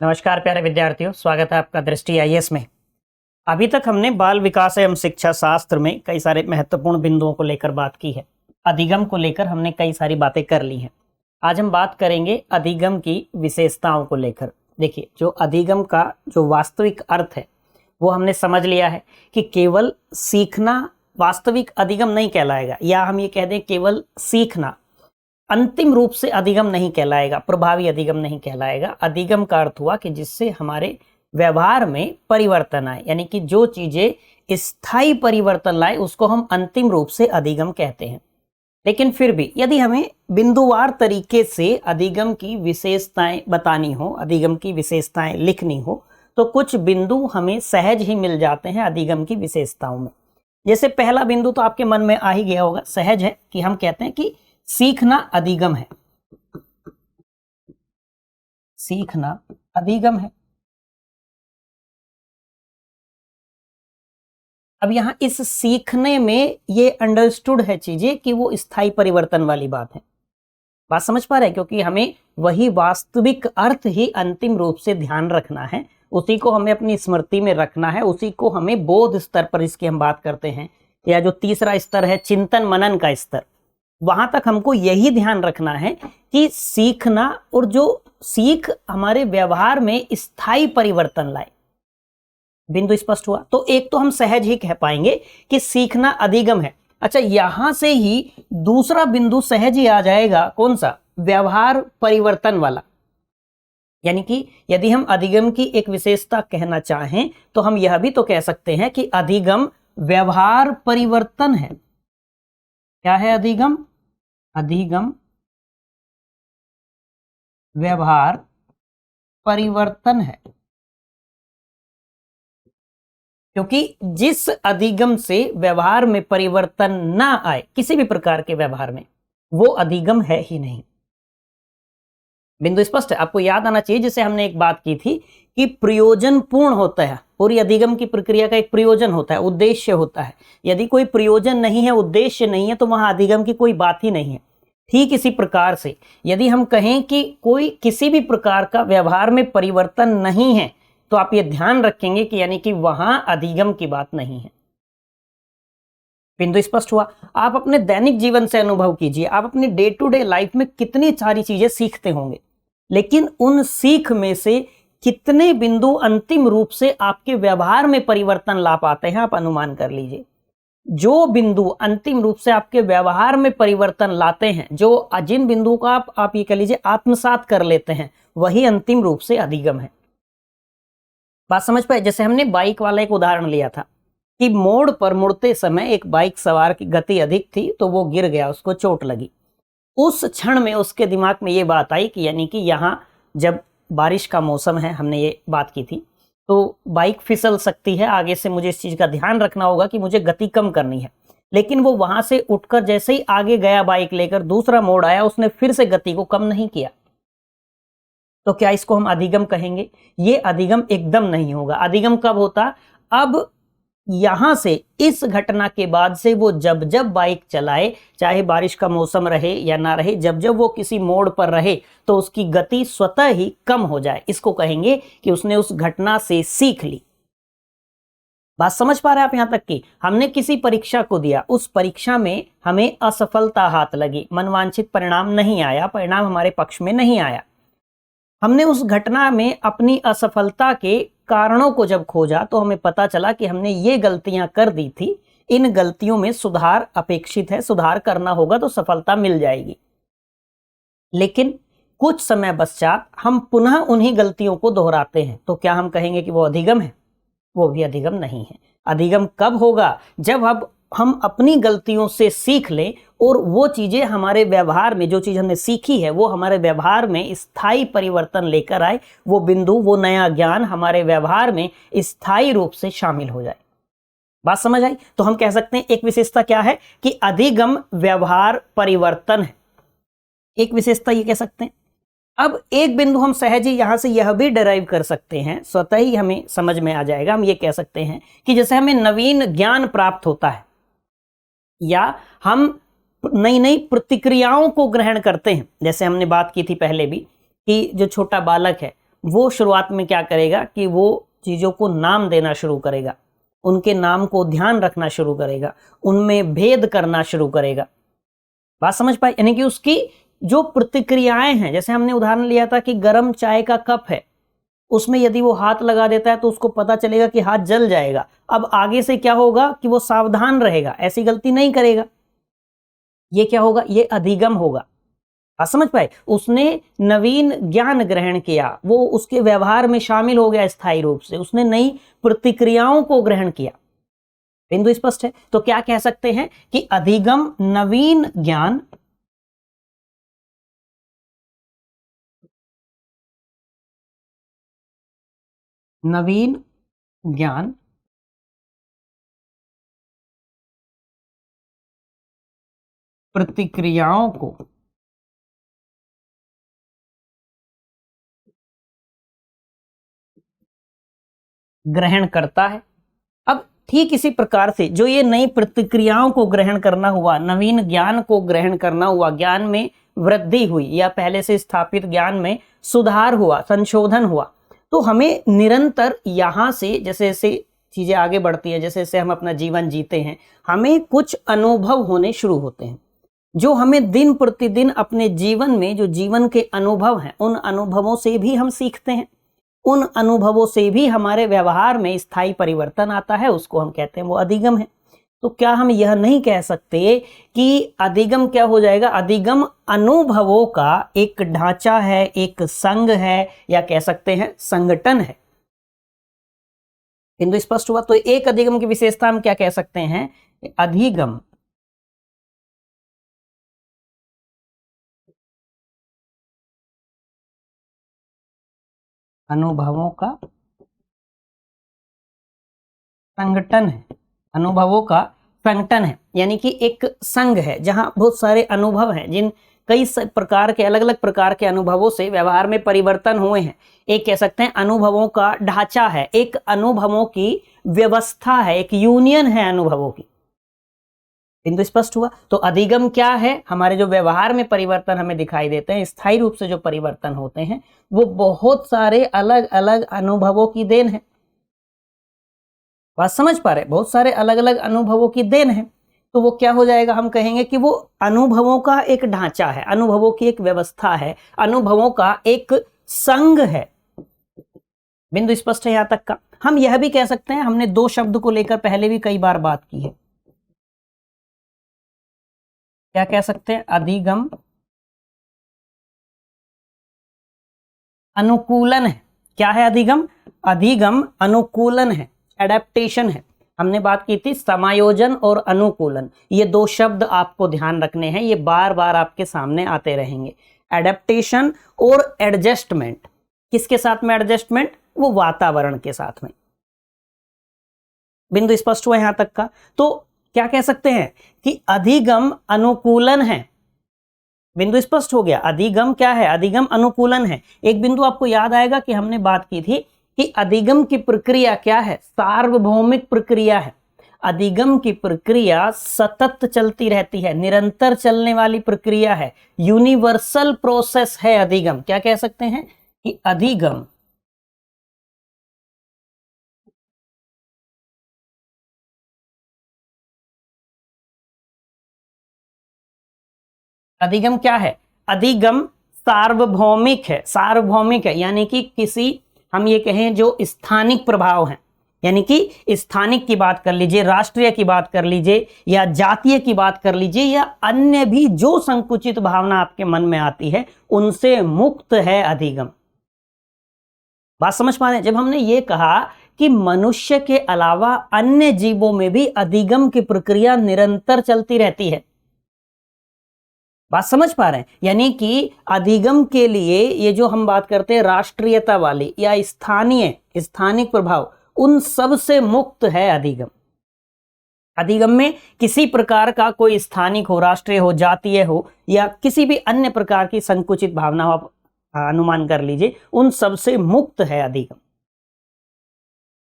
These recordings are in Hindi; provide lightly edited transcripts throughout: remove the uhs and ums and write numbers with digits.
नमस्कार प्यारे विद्यार्थियों, स्वागत है आपका दृष्टि आईएएस में। अभी तक हमने बाल विकास एवं शिक्षा शास्त्र में कई सारे महत्वपूर्ण बिंदुओं को लेकर बात की है। अधिगम को लेकर हमने कई सारी बातें कर ली हैं। आज हम बात करेंगे अधिगम की विशेषताओं को लेकर। देखिए, जो अधिगम का जो वास्तविक अर्थ है वो हमने समझ लिया है कि केवल सीखना वास्तविक अधिगम नहीं कहलाएगा, या हम ये कह दें केवल सीखना अंतिम रूप से अधिगम नहीं कहलाएगा, प्रभावी अधिगम नहीं कहलाएगा। अधिगम का अर्थ हुआ कि जिससे हमारे व्यवहार में परिवर्तन आए, यानी कि जो चीजें स्थायी परिवर्तन लाए उसको हम अंतिम रूप से अधिगम कहते हैं। लेकिन फिर भी यदि हमें बिंदुवार तरीके से अधिगम की विशेषताएं बतानी हो, अधिगम की विशेषताएं लिखनी हो, तो कुछ बिंदु हमें सहज ही मिल जाते हैं अधिगम की विशेषताओं में। जैसे पहला बिंदु तो आपके मन में आ ही गया होगा, सहज है, कि हम कहते हैं कि सीखना अधिगम है। सीखना अधिगम है। अब यहां इस सीखने में ये अंडरस्टूड है चीजें कि वो स्थायी परिवर्तन वाली बात है। बात समझ पा रहे हैं? क्योंकि हमें वही वास्तविक अर्थ ही अंतिम रूप से ध्यान रखना है, उसी को हमें अपनी स्मृति में रखना है, उसी को हमें बोध स्तर पर इसकी हम बात करते हैं, या जो तीसरा स्तर है चिंतन मनन का स्तर, वहां तक हमको यही ध्यान रखना है कि सीखना और जो सीख हमारे व्यवहार में स्थायी परिवर्तन लाए। बिंदु स्पष्ट हुआ? तो एक तो हम सहज ही कह पाएंगे कि सीखना अधिगम है। अच्छा, यहां से ही दूसरा बिंदु सहज ही आ जाएगा, कौन सा? व्यवहार परिवर्तन वाला। यानी कि यदि हम अधिगम की एक विशेषता कहना चाहें तो हम यह भी तो कह सकते हैं कि अधिगम व्यवहार परिवर्तन है। क्या है अधिगम? अधिगम व्यवहार परिवर्तन है। क्योंकि जिस अधिगम से व्यवहार में परिवर्तन ना आए, किसी भी प्रकार के व्यवहार में, वो अधिगम है ही नहीं। बिंदु स्पष्ट है? आपको याद आना चाहिए, जैसे हमने एक बात की थी कि प्रयोजन पूर्ण होता है। पूरी अधिगम की प्रक्रिया का एक प्रयोजन होता है, उद्देश्य होता है। यदि कोई प्रयोजन नहीं है, उद्देश्य नहीं है, तो वहां अधिगम की कोई बात ही नहीं है। ठीक इसी प्रकार से यदि हम कहें कि कोई किसी भी प्रकार का व्यवहार में परिवर्तन नहीं है, तो आप ये ध्यान रखेंगे कि यानी कि वहां अधिगम की बात नहीं है। बिंदु स्पष्ट हुआ? आप अपने दैनिक जीवन से अनुभव कीजिए, आप अपनी डे टू डे लाइफ में कितनी सारी चीजें सीखते होंगे, लेकिन उन सीख में से कितने बिंदु अंतिम रूप से आपके व्यवहार में परिवर्तन ला पाते हैं, आप अनुमान कर लीजिए। जो बिंदु अंतिम रूप से आपके व्यवहार में परिवर्तन लाते हैं, जो जिन बिंदुओं का आप ये कह लीजिए आत्मसात कर लेते हैं, वही अंतिम रूप से अधिगम है। बात समझ पाए? जैसे हमने बाइक वाला एक उदाहरण लिया था कि मोड़ पर मुड़ते समय एक बाइक सवार की गति अधिक थी, तो वो गिर गया, उसको चोट लगी। उस क्षण में उसके दिमाग में ये बात आई कि यानी कि यहाँ जब बारिश का मौसम है, हमने ये बात की थी, तो बाइक फिसल सकती है, आगे से मुझे इस चीज का ध्यान रखना होगा कि मुझे गति कम करनी है। लेकिन वो वहां से उठकर जैसे ही आगे गया बाइक लेकर, दूसरा मोड़ आया, उसने फिर से गति को कम नहीं किया। तो क्या इसको हम अधिगम कहेंगे? ये अधिगम एकदम नहीं होगा। अधिगम कब होता? अब यहां से इस घटना के बाद से वो जब जब बाइक चलाए, चाहे बारिश का मौसम रहे या ना रहे, जब जब वो किसी मोड़ पर रहे, तो उसकी गति स्वतः ही कम हो जाए, इसको कहेंगे कि उसने उस घटना से सीख ली। बात समझ पा रहे हैं आप? यहां तक कि हमने किसी परीक्षा को दिया, उस परीक्षा में हमें असफलता हाथ लगी, मनवांछित परिणाम नहीं आया, परिणाम हमारे पक्ष में नहीं आया। हमने उस घटना में अपनी असफलता के कारणों को जब खोजा तो हमें पता चला कि हमने ये गलतियां कर दी थी, इन गलतियों में सुधार अपेक्षित है, सुधार करना होगा तो सफलता मिल जाएगी। लेकिन कुछ समय पश्चात हम पुनः उन्हीं गलतियों को दोहराते हैं, तो क्या हम कहेंगे कि वो अधिगम है? वो भी अधिगम नहीं है। अधिगम कब होगा? जब हम अपनी गलतियों से सीख लें और वो चीजें हमारे व्यवहार में, जो चीज हमने सीखी है वो हमारे व्यवहार में स्थायी परिवर्तन लेकर आए, वो बिंदु, वो नया ज्ञान हमारे व्यवहार में स्थायी रूप से शामिल हो जाए। बात समझ आई? तो हम कह सकते हैं एक विशेषता क्या है कि अधिगम व्यवहार परिवर्तन है। एक विशेषता ये कह सकते हैं। अब एक बिंदु हम सहज ही यहां से यह भी डिराइव कर सकते हैं, स्वतः ही हमें समझ में आ जाएगा। हम ये कह सकते हैं कि जैसे हमें नवीन ज्ञान प्राप्त होता है, या हम नई नई प्रतिक्रियाओं को ग्रहण करते हैं, जैसे हमने बात की थी पहले भी कि जो छोटा बालक है वो शुरुआत में क्या करेगा कि वो चीजों को नाम देना शुरू करेगा, उनके नाम को ध्यान रखना शुरू करेगा, उनमें भेद करना शुरू करेगा। बात समझ पाए? यानी कि उसकी जो प्रतिक्रियाएं हैं, जैसे हमने उदाहरण लिया था कि गर्म चाय का कप है, उसमें यदि वो हाथ लगा देता है तो उसको पता चलेगा कि हाथ जल जाएगा। अब आगे से क्या होगा कि वो सावधान रहेगा, ऐसी गलती नहीं करेगा। ये क्या होगा? ये अधिगम होगा। आप समझ पाए? उसने नवीन ज्ञान ग्रहण किया, वो उसके व्यवहार में शामिल हो गया स्थायी रूप से, उसने नई प्रतिक्रियाओं को ग्रहण किया। बिंदु स्पष्ट है? तो क्या कह सकते हैं कि अधिगम नवीन ज्ञान प्रतिक्रियाओं को ग्रहण करता है। अब ठीक इसी प्रकार से जो ये नई प्रतिक्रियाओं को ग्रहण करना हुआ, नवीन ज्ञान को ग्रहण करना हुआ, ज्ञान में वृद्धि हुई या पहले से स्थापित ज्ञान में सुधार हुआ, संशोधन हुआ, तो हमें निरंतर यहां से जैसे जैसे चीजें आगे बढ़ती हैं, जैसे जैसे हम अपना जीवन जीते हैं, हमें कुछ अनुभव होने शुरू होते हैं, जो हमें दिन प्रतिदिन अपने जीवन में जो जीवन के अनुभव हैं, उन अनुभवों से भी हम सीखते हैं, उन अनुभवों से भी हमारे व्यवहार में स्थायी परिवर्तन आता है, उसको हम कहते हैं वो अधिगम है। तो क्या हम यह नहीं कह सकते कि अधिगम क्या हो जाएगा? अधिगम अनुभवों का एक ढांचा है, एक संघ है, या कह सकते हैं संगठन है। बिंदु स्पष्ट हुआ? तो एक अधिगम की विशेषता हम क्या कह सकते हैं? अधिगम अनुभवों का संगठन है, अनुभवों का संगठन है, यानी कि एक संघ है जहां बहुत सारे अनुभव हैं, जिन कई प्रकार के अलग अलग प्रकार के अनुभवों से व्यवहार में परिवर्तन हुए हैं। एक कह सकते हैं अनुभवों का ढांचा है, एक अनुभवों की व्यवस्था है, एक यूनियन है अनुभवों की। बिंदु स्पष्ट हुआ? तो अधिगम क्या है? हमारे जो व्यवहार में परिवर्तन हमें दिखाई देते हैं, स्थायी रूप से जो परिवर्तन होते हैं, वो बहुत सारे अलग अलग अनुभवों की देन है। बात समझ पा रहे? बहुत सारे अलग अलग अनुभवों की देन है। तो वो क्या हो जाएगा? हम कहेंगे कि वो अनुभवों का एक ढांचा है, अनुभवों की एक व्यवस्था है, अनुभवों का एक संघ है। बिंदु स्पष्ट है यहां तक का? हम यह भी कह सकते हैं, हमने दो शब्द को लेकर पहले भी कई बार बात की है, क्या कह सकते हैं? अधिगम अनुकूलन है। क्या है अधिगम? अधिगम अनुकूलन है, एडेप्टेशन है। हमने बात की थी समायोजन और अनुकूलन, ये दो शब्द आपको ध्यान रखने हैं, ये बार बार आपके सामने आते रहेंगे। एडेप्टेशन और एडजस्टमेंट। किसके साथ में एडजस्टमेंट? वो वातावरण के साथ में। बिंदु स्पष्ट हुआ यहां तक का? तो क्या कह सकते हैं कि अधिगम अनुकूलन है। बिंदु स्पष्ट हो गया? अधिगम क्या है? अधिगम अनुकूलन है। एक बिंदु आपको याद आएगा कि हमने बात की थी कि अधिगम की प्रक्रिया क्या है? सार्वभौमिक प्रक्रिया है। अधिगम की प्रक्रिया सतत चलती रहती है, निरंतर चलने वाली प्रक्रिया है, यूनिवर्सल प्रोसेस है अधिगम। क्या कह सकते हैं कि अधिगम अधिगम क्या है? अधिगम सार्वभौमिक है। सार्वभौमिक है यानी कि किसी, हम ये कहें जो स्थानिक प्रभाव हैं, यानी कि स्थानिक की बात कर लीजिए, राष्ट्रीय की बात कर लीजिए, या जातीय की बात कर लीजिए, या अन्य भी जो संकुचित भावना आपके मन में आती है, उनसे मुक्त है अधिगम। बात समझ पा रहे हैं? जब हमने ये कहा कि मनुष्य के अलावा अन्य जीवों में भी अधिगम की प्रक्रिया निरंतर चलती रहती है, बात समझ पा रहे हैं? यानी कि अधिगम के लिए ये जो हम बात करते हैं राष्ट्रीयता वाली या स्थानीय, स्थानिक प्रभाव, उन सब से मुक्त है अधिगम। अधिगम में किसी प्रकार का कोई स्थानिक हो, राष्ट्रीय हो, जातीय हो, या किसी भी अन्य प्रकार की संकुचित भावना हो, आप अनुमान कर लीजिए, उन सब से मुक्त है अधिगम।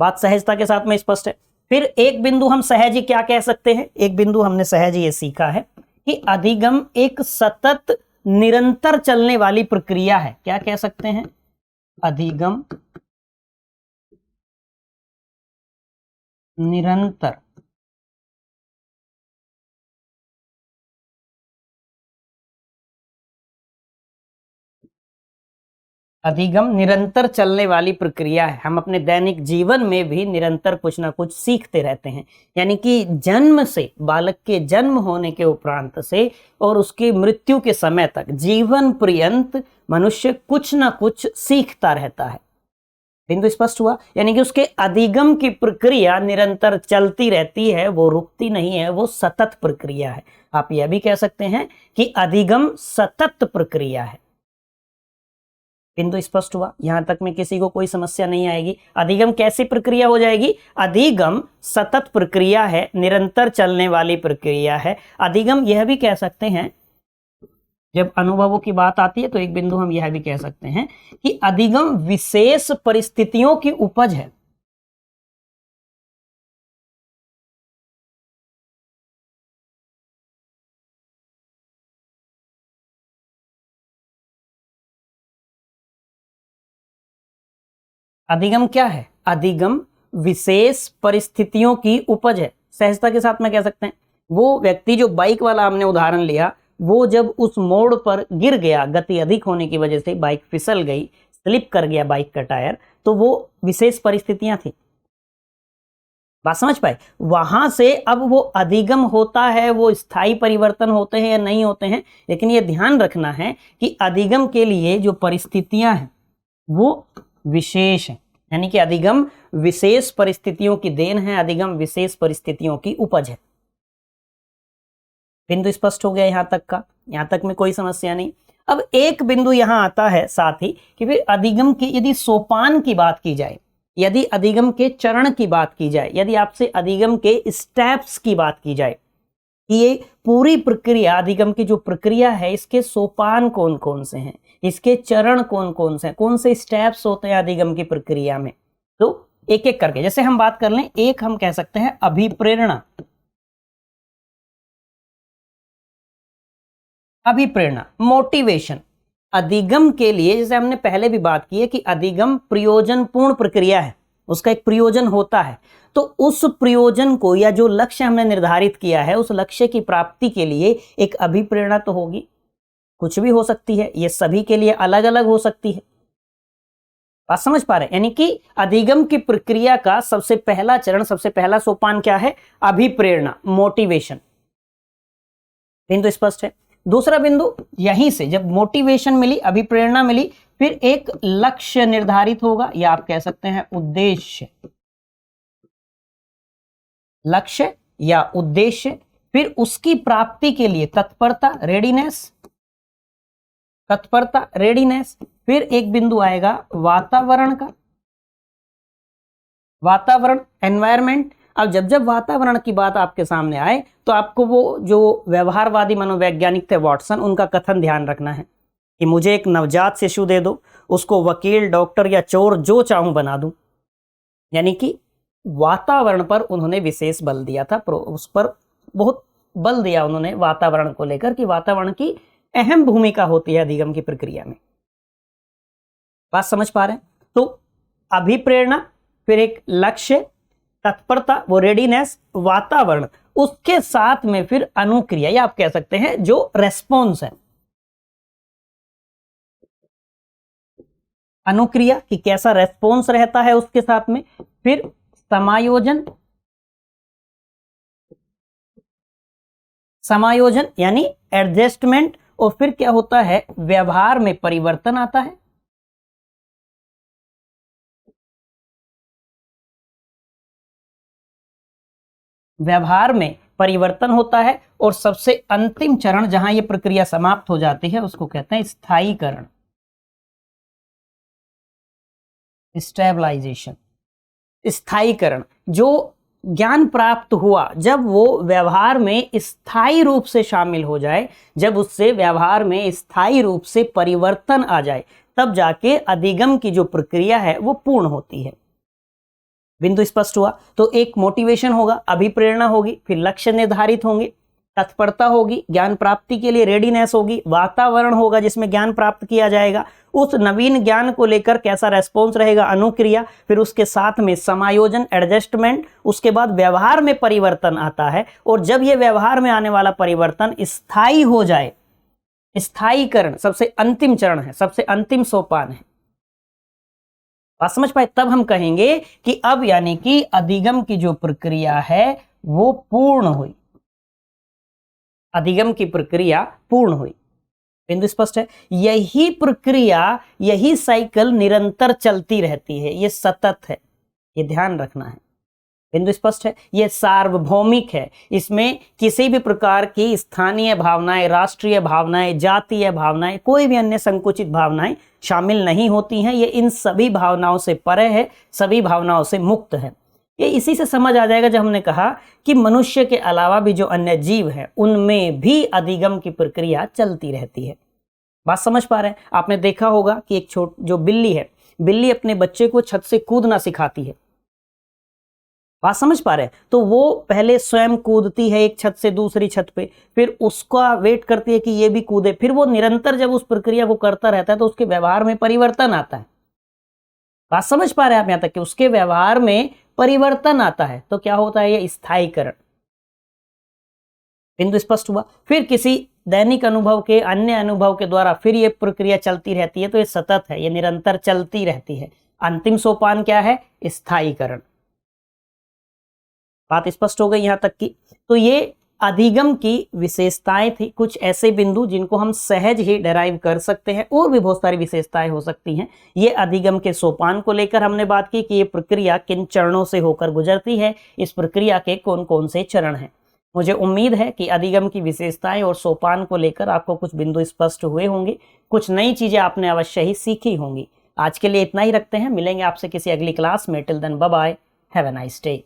बात सहजता के साथ में स्पष्ट है। फिर एक बिंदु हम सहज क्या कह सकते हैं? एक बिंदु हमने सहज ये सीखा है कि अधिगम एक सतत निरंतर चलने वाली प्रक्रिया है। क्या कह सकते हैं? अधिगम निरंतर अधिगम निरंतर चलने वाली प्रक्रिया है। हम अपने दैनिक जीवन में भी निरंतर कुछ ना कुछ सीखते रहते हैं। यानी कि जन्म से, बालक के जन्म होने के उपरांत से और उसकी मृत्यु के समय तक जीवन पर्यंत मनुष्य कुछ ना कुछ सीखता रहता है। बिंदु स्पष्ट हुआ? यानी कि उसके अधिगम की प्रक्रिया निरंतर चलती रहती है, वो रुकती नहीं है, वो सतत प्रक्रिया है। आप यह भी कह सकते हैं कि अधिगम सतत प्रक्रिया है। बिंदु स्पष्ट हुआ? यहां तक में किसी को कोई समस्या नहीं आएगी। अधिगम कैसी प्रक्रिया हो जाएगी? अधिगम सतत प्रक्रिया है, निरंतर चलने वाली प्रक्रिया है। अधिगम यह भी कह सकते हैं, जब अनुभवों की बात आती है तो एक बिंदु हम यह भी कह सकते हैं कि अधिगम विशेष परिस्थितियों की उपज है। अधिगम क्या है? अधिगम विशेष परिस्थितियों की उपज है। सहजता के साथ में कह सकते हैं, वो व्यक्ति जो बाइक वाला हमने उदाहरण लिया, वो जब उस मोड़ पर गिर गया, गति अधिक होने की वजह से बाइक फिसल गई, स्लिप कर गया बाइक का टायर, तो वो विशेष परिस्थितियां थी। बात समझ पाए? वहां से अब वो अधिगम होता है, वो स्थायी परिवर्तन होते हैं या नहीं होते हैं, लेकिन ये ध्यान रखना है कि अधिगम के लिए जो परिस्थितियां हैं वो विशेष है। यानी कि अधिगम विशेष परिस्थितियों की देन है, अधिगम विशेष परिस्थितियों की उपज है। बिंदु स्पष्ट हो गया यहां तक का? यहां तक में कोई समस्या नहीं। अब एक बिंदु यहां आता है साथ ही कि फिर अधिगम की यदि सोपान की बात की जाए, यदि अधिगम के चरण की बात की जाए, यदि आपसे अधिगम के स्टेप्स की बात की जाए, ये पूरी प्रक्रिया, अधिगम की जो प्रक्रिया है, इसके सोपान कौन कौन से हैं, इसके चरण कौन कौन से हैं, कौन से स्टेप्स होते हैं अधिगम की प्रक्रिया में, तो एक एक करके जैसे हम बात कर लें। एक हम कह सकते हैं अभिप्रेरणा। अभिप्रेरणा, मोटिवेशन। अधिगम के लिए, जैसे हमने पहले भी बात की है कि अधिगम प्रयोजन पूर्ण प्रक्रिया है, उसका एक प्रयोजन होता है। तो उस प्रयोजन को या जो लक्ष्य हमने निर्धारित किया है, उस लक्ष्य की प्राप्ति के लिए एक अभिप्रेरणा तो होगी। कुछ भी हो सकती है, ये सभी के लिए अलग अलग हो सकती है। बात समझ पा रहे हैं? यानी कि अधिगम की प्रक्रिया का सबसे पहला चरण, सबसे पहला सोपान क्या है? अभिप्रेरणा, मोटिवेशन। बिंदु स्पष्ट है? दूसरा बिंदु, यहीं से जब मोटिवेशन मिली, अभिप्रेरणा मिली, फिर एक लक्ष्य निर्धारित होगा, या आप कह सकते हैं उद्देश्य। लक्ष्य या उद्देश्य, फिर उसकी प्राप्ति के लिए तत्परता, रेडीनेस, तत्परता, रेडीनेस। फिर एक बिंदु आएगा वातावरण का, वातावरण, एनवायरमेंट। अब जब वातावरण की बात आपके सामने आए तो आपको वो जो व्यवहारवादी मनोवैज्ञानिक थे वाटसन, उनका कथन ध्यान रखना है कि मुझे एक नवजात शिशु दे दो, उसको वकील, डॉक्टर या चोर जो चाहूं बना दूं। यानी कि वातावरण पर उन्होंने विशेष बल दिया था, उस पर बहुत बल दिया उन्होंने वातावरण को लेकर कि वातावरण की अहम भूमिका होती है अधिगम की प्रक्रिया में। बात समझ पा रहे हैं? तो अभिप्रेरणा, फिर एक लक्ष्य, तत्परता, वो रेडीनेस, वातावरण, उसके साथ में फिर अनुक्रिया, या आप कह सकते हैं जो रेस्पॉन्स है, अनुक्रिया कि कैसा रेस्पॉन्स रहता है उसके साथ में। फिर समायोजन, समायोजन यानी एडजस्टमेंट, और फिर क्या होता है? व्यवहार में परिवर्तन आता है। व्यवहार में परिवर्तन होता है, और सबसे अंतिम चरण जहां यह प्रक्रिया समाप्त हो जाती है उसको कहते हैं स्थायीकरण, स्टेबलाइजेशन। स्थायीकरण, जो ज्ञान प्राप्त हुआ जब वो व्यवहार में स्थायी रूप से शामिल हो जाए, जब उससे व्यवहार में स्थायी रूप से परिवर्तन आ जाए, तब जाके अधिगम की जो प्रक्रिया है वो पूर्ण होती है। बिंदु स्पष्ट हुआ? तो एक मोटिवेशन होगा, अभिप्रेरणा होगी, फिर लक्ष्य निर्धारित होंगे, तत्परता होगी, ज्ञान प्राप्ति के लिए रेडीनेस होगी, वातावरण होगा जिसमें ज्ञान प्राप्त किया जाएगा, उस नवीन ज्ञान को लेकर कैसा रेस्पॉन्स रहेगा, अनुक्रिया, फिर उसके साथ में समायोजन, एडजस्टमेंट, उसके बाद व्यवहार में परिवर्तन आता है। और जब यह व्यवहार में आने वाला परिवर्तन स्थायी हो जाए, स्थायीकरण सबसे अंतिम चरण है, सबसे अंतिम सोपान है, बात समझ पाए, तब हम कहेंगे कि अब यानी कि अधिगम की जो प्रक्रिया है वो पूर्ण हुई, अधिगम की प्रक्रिया पूर्ण हुई। बिंदु स्पष्ट है? यही प्रक्रिया, यही साइकिल निरंतर चलती रहती है, ये सतत है, ये ध्यान रखना है। बिंदु स्पष्ट है? ये सार्वभौमिक है, इसमें किसी भी प्रकार की स्थानीय भावनाएं, राष्ट्रीय भावनाएं, जातीय भावनाएं, कोई भी अन्य संकुचित भावनाएं शामिल नहीं होती हैं। ये इन सभी भावनाओं से परे है, सभी भावनाओं से मुक्त है। ये इसी से समझ आ जाएगा जब हमने कहा कि मनुष्य के अलावा भी जो अन्य जीव हैं उनमें भी अधिगम की प्रक्रिया चलती रहती है। बात समझ पा रहे हैं? आपने देखा होगा कि एक जो बिल्ली है, बिल्ली अपने बच्चे को छत से कूदना सिखाती है। बात समझ पा रहे हैं? तो वो पहले स्वयं कूदती है एक छत से दूसरी छत पे, फिर उसका वेट करती है कि ये भी कूदे, फिर वो निरंतर जब उस प्रक्रिया को करता रहता है तो उसके व्यवहार में परिवर्तन आता है। बात समझ पा रहे हैं आप? यहां तक कि उसके व्यवहार में परिवर्तन आता है तो क्या होता है? ये स्थायीकरण। बिंदु स्पष्ट हुआ? फिर किसी दैनिक अनुभव के, अन्य अनुभव के द्वारा फिर ये प्रक्रिया चलती रहती है, तो ये सतत है, ये निरंतर चलती रहती है। अंतिम सोपान क्या है? स्थायीकरण। बात स्पष्ट हो गई यहां तक की? तो ये अधिगम की विशेषताएं थी, कुछ ऐसे बिंदु जिनको हम सहज ही डेराइव कर सकते हैं, और भी बहुत सारी विशेषताएं हो सकती हैं। ये अधिगम के सोपान को लेकर हमने बात की कि ये प्रक्रिया किन चरणों से होकर गुजरती है, इस प्रक्रिया के कौन कौन से चरण हैं। मुझे उम्मीद है कि अधिगम की विशेषताएं और सोपान को लेकर आपको कुछ बिंदु स्पष्ट हुए होंगे, कुछ नई चीजें आपने अवश्य ही सीखी होंगी। आज के लिए इतना ही रखते हैं, मिलेंगे आपसे किसी अगली क्लास में। Till then bye bye, have a nice day.